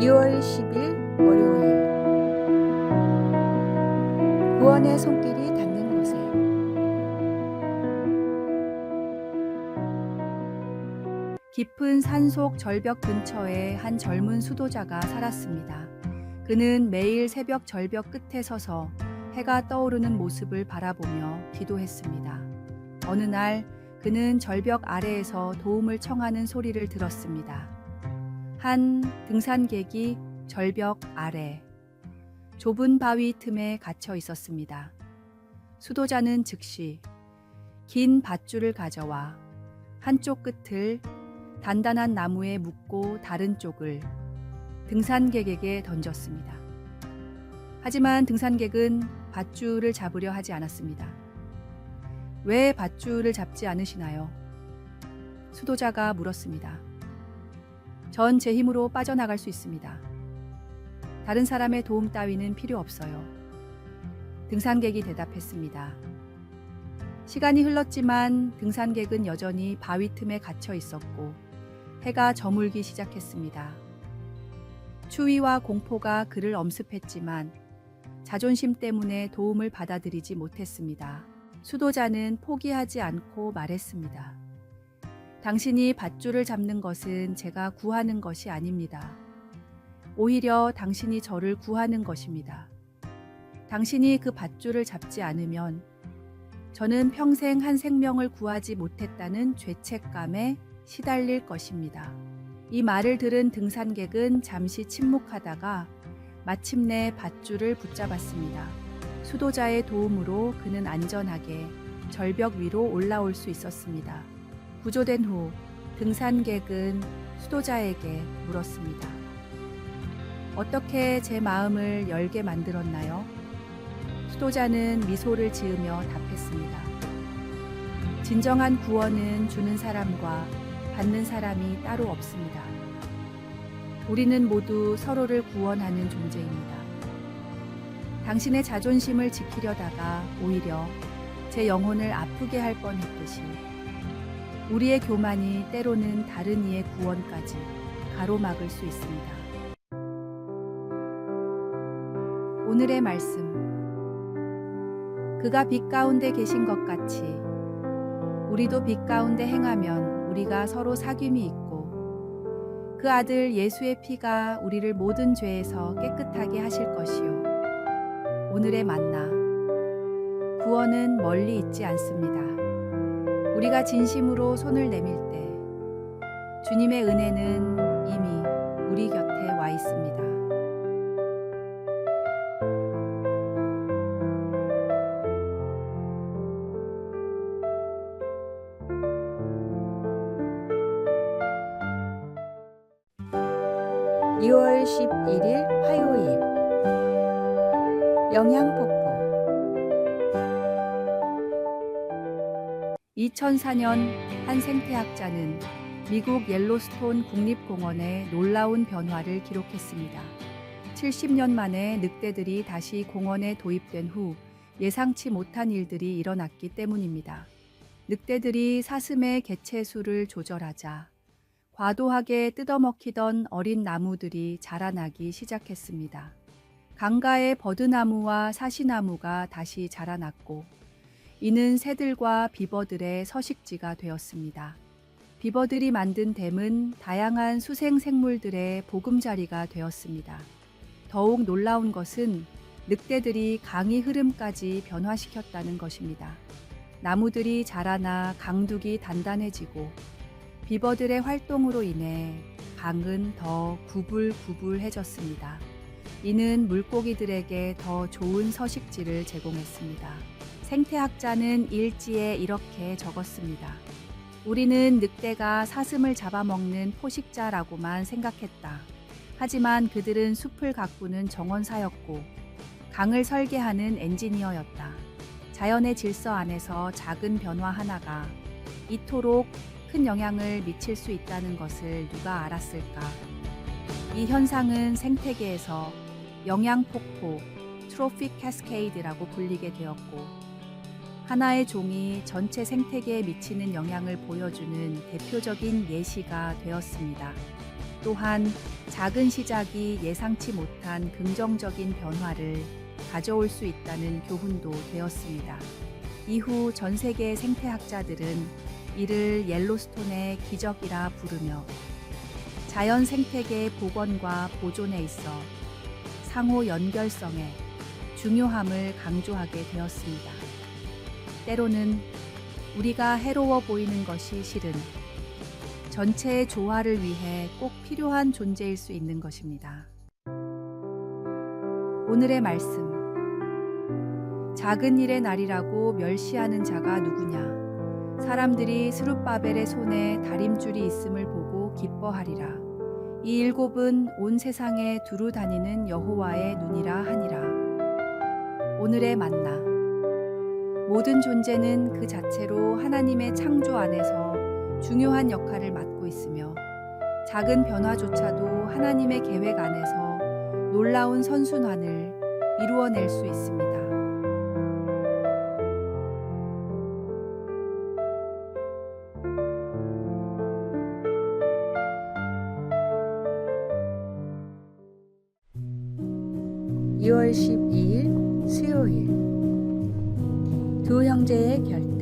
2월 10일 월요일 구원의 손길이 닿는 곳에 깊은 산속 절벽 근처에 한 젊은 수도자가 살았습니다. 그는 매일 새벽 절벽 끝에 서서 해가 떠오르는 모습을 바라보며 기도했습니다. 어느 날 그는 절벽 아래에서 도움을 청하는 소리를 들었습니다. 한 등산객이 절벽 아래 좁은 바위 틈에 갇혀 있었습니다. 수도자는 즉시 긴 밧줄을 가져와 한쪽 끝을 단단한 나무에 묶고 다른 쪽을 등산객에게 던졌습니다. 하지만 등산객은 밧줄을 잡으려 하지 않았습니다. 왜 밧줄을 잡지 않으시나요? 수도자가 물었습니다. 전 제 힘으로 빠져나갈 수 있습니다. 다른 사람의 도움 따위는 필요 없어요. 등산객이 대답했습니다. 시간이 흘렀지만 등산객은 여전히 바위 틈에 갇혀 있었고 해가 저물기 시작했습니다. 추위와 공포가 그를 엄습했지만 자존심 때문에 도움을 받아들이지 못했습니다. 수도자는 포기하지 않고 말했습니다. 당신이 밧줄을 잡는 것은 제가 구하는 것이 아닙니다. 오히려 당신이 저를 구하는 것입니다. 당신이 그 밧줄을 잡지 않으면 저는 평생 한 생명을 구하지 못했다는 죄책감에 시달릴 것입니다. 이 말을 들은 등산객은 잠시 침묵하다가 마침내 밧줄을 붙잡았습니다. 수도자의 도움으로 그는 안전하게 절벽 위로 올라올 수 있었습니다. 구조된 후 등산객은 수도자에게 물었습니다. 어떻게 제 마음을 열게 만들었나요? 수도자는 미소를 지으며 답했습니다. 진정한 구원은 주는 사람과 받는 사람이 따로 없습니다. 우리는 모두 서로를 구원하는 존재입니다. 당신의 자존심을 지키려다가 오히려 제 영혼을 아프게 할 뻔했듯이 우리의 교만이 때로는 다른 이의 구원까지 가로막을 수 있습니다. 오늘의 말씀. 그가 빛 가운데 계신 것 같이 우리도 빛 가운데 행하면 우리가 서로 사귐이 있고 그 아들 예수의 피가 우리를 모든 죄에서 깨끗하게 하실 것이요. 오늘의 만나. 구원은 멀리 있지 않습니다. 우리가 진심으로 손을 내밀 때 주님의 은혜는 이미 우리 곁에 와 있습니다. (2월 11일) 화요일 영양폭포 2004년 한 생태학자는 미국 옐로스톤 국립공원의 놀라운 변화를 기록했습니다. 70년 만에 늑대들이 다시 공원에 도입된 후 예상치 못한 일들이 일어났기 때문입니다. 늑대들이 사슴의 개체 수를 조절하자 과도하게 뜯어먹히던 어린 나무들이 자라나기 시작했습니다. 강가의 버드나무와 사시나무가 다시 자라났고 이는 새들과 비버들의 서식지가 되었습니다. 비버들이 만든 댐은 다양한 수생 생물들의 보금자리가 되었습니다. 더욱 놀라운 것은 늑대들이 강의 흐름까지 변화시켰다는 것입니다. 나무들이 자라나 강둑이 단단해지고 비버들의 활동으로 인해 강은 더 구불구불해졌습니다. 이는 물고기들에게 더 좋은 서식지를 제공했습니다. 생태학자는 일지에 이렇게 적었습니다. 우리는 늑대가 사슴을 잡아먹는 포식자라고만 생각했다. 하지만 그들은 숲을 가꾸는 정원사였고 강을 설계하는 엔지니어였다. 자연의 질서 안에서 작은 변화 하나가 이토록 큰 영향을 미칠 수 있다는 것을 누가 알았을까? 이 현상은 생태계에서 영양폭포, 트로픽 캐스케이드라고 불리게 되었고 하나의 종이 전체 생태계에 미치는 영향을 보여주는 대표적인 예시가 되었습니다. 또한 작은 시작이 예상치 못한 긍정적인 변화를 가져올 수 있다는 교훈도 되었습니다. 이후 전 세계 생태학자들은 이를 옐로스톤의 기적이라 부르며 자연 생태계의 복원과 보존에 있어 상호 연결성의 중요함을 강조하게 되었습니다. 때로는 우리가 해로워 보이는 것이 실은 전체의 조화를 위해 꼭 필요한 존재일 수 있는 것입니다. 오늘의 말씀. 작은 일의 날이라고 멸시하는 자가 누구냐? 사람들이 스룹바벨의 손에 다림줄이 있음을 보고 기뻐하리라. 이 일곱은 온 세상에 두루 다니는 여호와의 눈이라 하니라. 오늘의 만나. 모든 존재는 그 자체로 하나님의 창조 안에서 중요한 역할을 맡고 있으며 작은 변화조차도 하나님의 계획 안에서 놀라운 선순환을 이루어낼 수 있습니다. (2월 12일) 수요일. 두 형제의 결단.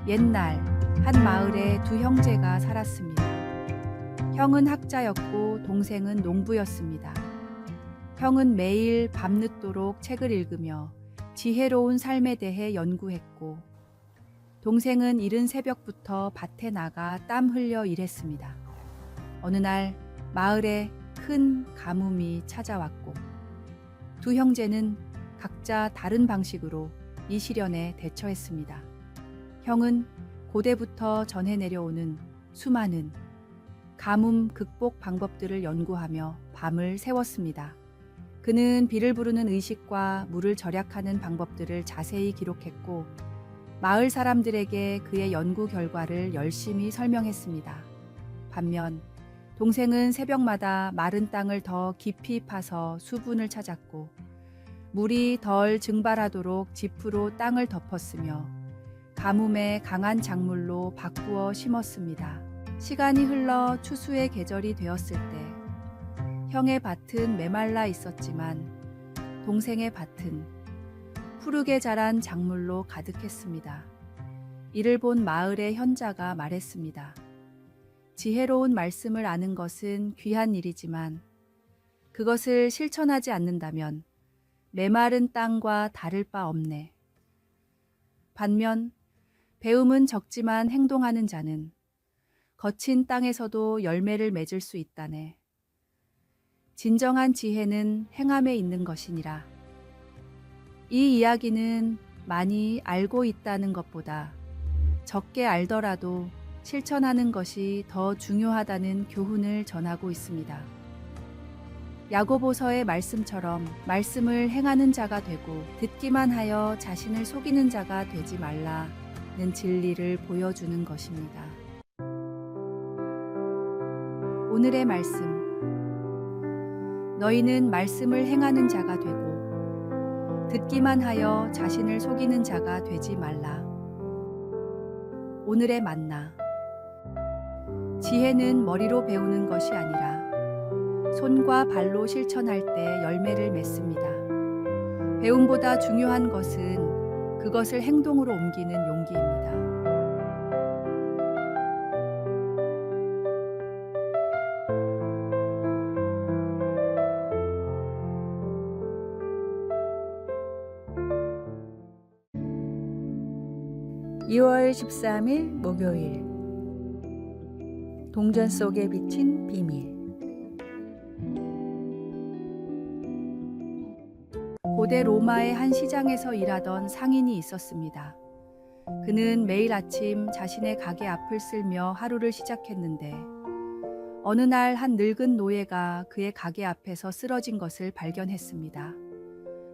옛날 한 마을에 두 형제가 살았습니다. 형은 학자였고 동생은 농부였습니다. 형은 매일 밤늦도록 책을 읽으며 지혜로운 삶에 대해 연구했고, 동생은 이른 새벽부터 밭에 나가 땀 흘려 일했습니다. 어느 날 마을에 큰 가뭄이 찾아왔고, 두 형제는 각자 다른 방식으로 이 시련에 대처했습니다. 형은 고대부터 전해 내려오는 수많은 가뭄 극복 방법들을 연구하며 밤을 새웠습니다. 그는 비를 부르는 의식과 물을 절약하는 방법들을 자세히 기록했고, 마을 사람들에게 그의 연구 결과를 열심히 설명했습니다. 반면 동생은 새벽마다 마른 땅을 더 깊이 파서 수분을 찾았고, 물이 덜 증발하도록 지프로 땅을 덮었으며 가뭄에 강한 작물로 바꾸어 심었습니다. 시간이 흘러 추수의 계절이 되었을 때 형의 밭은 메말라 있었지만 동생의 밭은 푸르게 자란 작물로 가득했습니다. 이를 본 마을의 현자가 말했습니다. 지혜로운 말씀을 아는 것은 귀한 일이지만 그것을 실천하지 않는다면 메마른 땅과 다를 바 없네. 반면 배움은 적지만 행동하는 자는 거친 땅에서도 열매를 맺을 수 있다네. 진정한 지혜는 행함에 있는 것이니라. 이 이야기는 많이 알고 있다는 것보다 적게 알더라도 실천하는 것이 더 중요하다는 교훈을 전하고 있습니다. 야고보서의 말씀처럼 말씀을 행하는 자가 되고 듣기만 하여 자신을 속이는 자가 되지 말라는 진리를 보여주는 것입니다. 오늘의 말씀. 너희는 말씀을 행하는 자가 되고 듣기만 하여 자신을 속이는 자가 되지 말라. 오늘의 만나. 지혜는 머리로 배우는 것이 아니라 손과 발로 실천할 때 열매를 맺습니다. 배움보다 중요한 것은 그것을 행동으로 옮기는 용기입니다. (2월 13일) 목요일. 동전 속에 비친 비밀. 고대 로마의 한 시장에서 일하던 상인이 있었습니다. 그는 매일 아침 자신의 가게 앞을 쓸며 하루를 시작했는데, 어느 날 한 늙은 노예가 그의 가게 앞에서 쓰러진 것을 발견했습니다.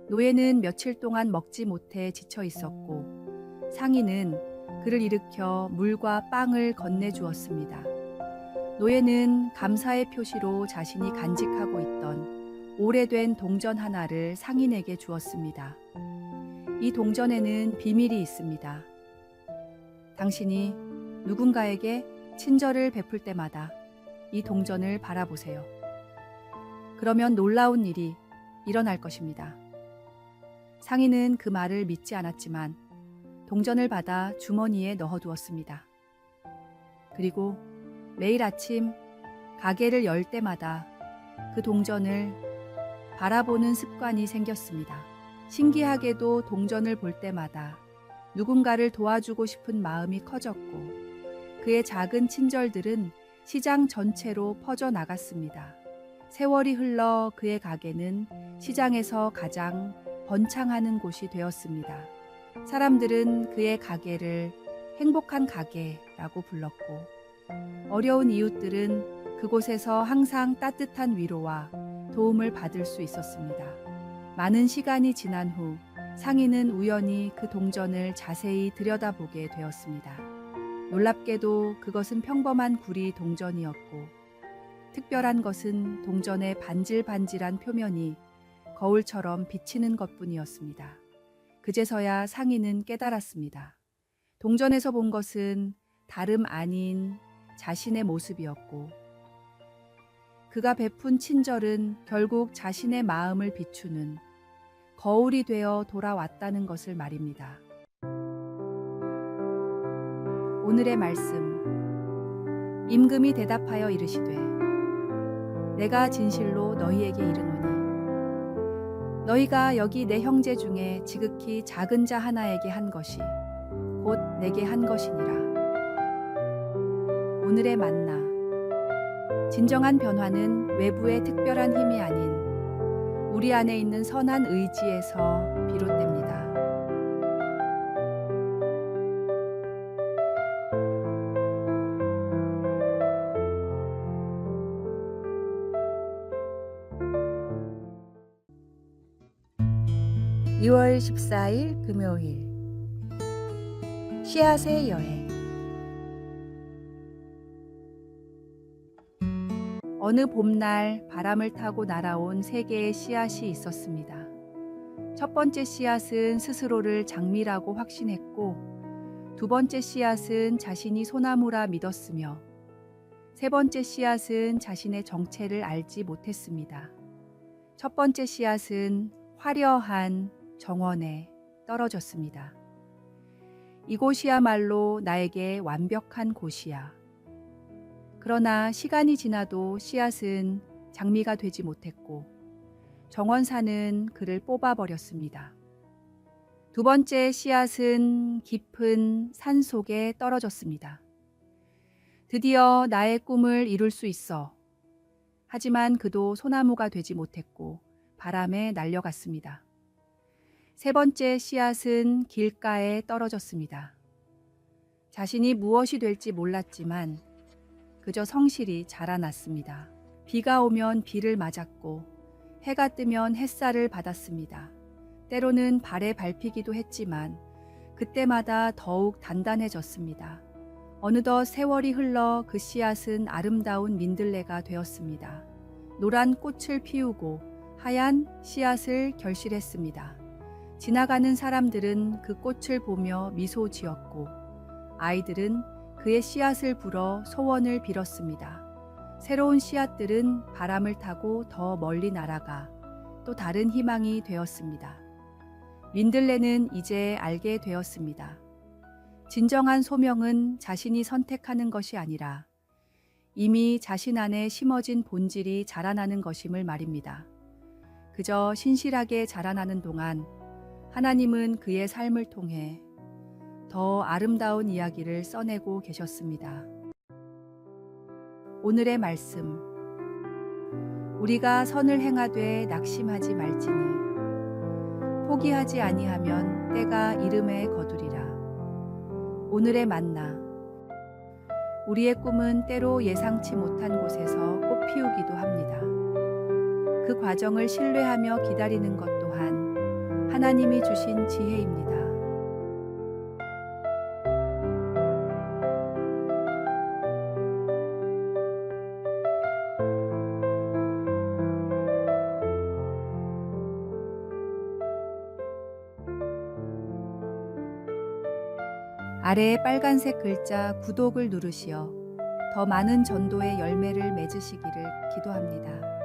노예는 며칠 동안 먹지 못해 지쳐 있었고, 상인은 그를 일으켜 물과 빵을 건네주었습니다. 노예는 감사의 표시로 자신이 간직하고 있던 오래된 동전 하나를 상인에게 주었습니다. 이 동전에는 비밀이 있습니다. 당신이 누군가에게 친절을 베풀 때마다 이 동전을 바라보세요. 그러면 놀라운 일이 일어날 것입니다. 상인은 그 말을 믿지 않았지만 동전을 받아 주머니에 넣어두었습니다. 그리고 매일 아침 가게를 열 때마다 그 동전을 바라보는 습관이 생겼습니다. 신기하게도 동전을 볼 때마다 누군가를 도와주고 싶은 마음이 커졌고 그의 작은 친절들은 시장 전체로 퍼져나갔습니다. 세월이 흘러 그의 가게는 시장에서 가장 번창하는 곳이 되었습니다. 사람들은 그의 가게를 행복한 가게라고 불렀고 어려운 이웃들은 그곳에서 항상 따뜻한 위로와 도움을 받을 수 있었습니다. 많은 시간이 지난 후 상인은 우연히 그 동전을 자세히 들여다보게 되었습니다. 놀랍게도 그것은 평범한 구리 동전이었고 특별한 것은 동전의 반질반질한 표면이 거울처럼 비치는 것뿐이었습니다. 그제서야 상인은 깨달았습니다. 동전에서 본 것은 다름 아닌 자신의 모습이었고 그가 베푼 친절은 결국 자신의 마음을 비추는 거울이 되어 돌아왔다는 것을 말입니다. 오늘의 말씀. 임금이 대답하여 이르시되 내가 진실로 너희에게 이르노니 너희가 여기 내 형제 중에 지극히 작은 자 하나에게 한 것이 곧 내게 한 것이니라. 오늘의 만나. 진정한 변화는 외부의 특별한 힘이 아닌 우리 안에 있는 선한 의지에서 비롯됩니다. (2월 14일) 금요일 씨앗의 여행. 어느 봄날 바람을 타고 날아온 3개의 씨앗이 있었습니다. 첫 번째 씨앗은 스스로를 장미라고 확신했고 2번째 씨앗은 자신이 소나무라 믿었으며 3번째 씨앗은 자신의 정체를 알지 못했습니다. 첫 번째 씨앗은 화려한 정원에 떨어졌습니다. 이곳이야말로 나에게 완벽한 곳이야. 그러나 시간이 지나도 씨앗은 장미가 되지 못했고 정원사는 그를 뽑아버렸습니다. 2번째 씨앗은 깊은 산 속에 떨어졌습니다. 드디어 나의 꿈을 이룰 수 있어. 하지만 그도 소나무가 되지 못했고 바람에 날려갔습니다. 3번째 씨앗은 길가에 떨어졌습니다. 자신이 무엇이 될지 몰랐지만 그저 성실히 자라났습니다. 비가 오면 비를 맞았고 해가 뜨면 햇살을 받았습니다. 때로는 발에 밟히기도 했지만 그때마다 더욱 단단해졌습니다. 어느덧 세월이 흘러 그 씨앗은 아름다운 민들레가 되었습니다. 노란 꽃을 피우고 하얀 씨앗을 결실했습니다. 지나가는 사람들은 그 꽃을 보며 미소 지었고 아이들은 그의 씨앗을 불어 소원을 빌었습니다. 새로운 씨앗들은 바람을 타고 더 멀리 날아가 또 다른 희망이 되었습니다. 민들레는 이제 알게 되었습니다. 진정한 소명은 자신이 선택하는 것이 아니라 이미 자신 안에 심어진 본질이 자라나는 것임을 말입니다. 그저 신실하게 자라나는 동안 하나님은 그의 삶을 통해 더 아름다운 이야기를 써내고 계셨습니다. 오늘의 말씀. 우리가 선을 행하되 낙심하지 말지니 포기하지 아니하면 때가 이름에 거두리라. 오늘의 만나. 우리의 꿈은 때로 예상치 못한 곳에서 꽃 피우기도 합니다. 그 과정을 신뢰하며 기다리는 것 또한 하나님이 주신 지혜입니다. 아래에 빨간색 글자 구독을 누르시어 더 많은 전도의 열매를 맺으시기를 기도합니다.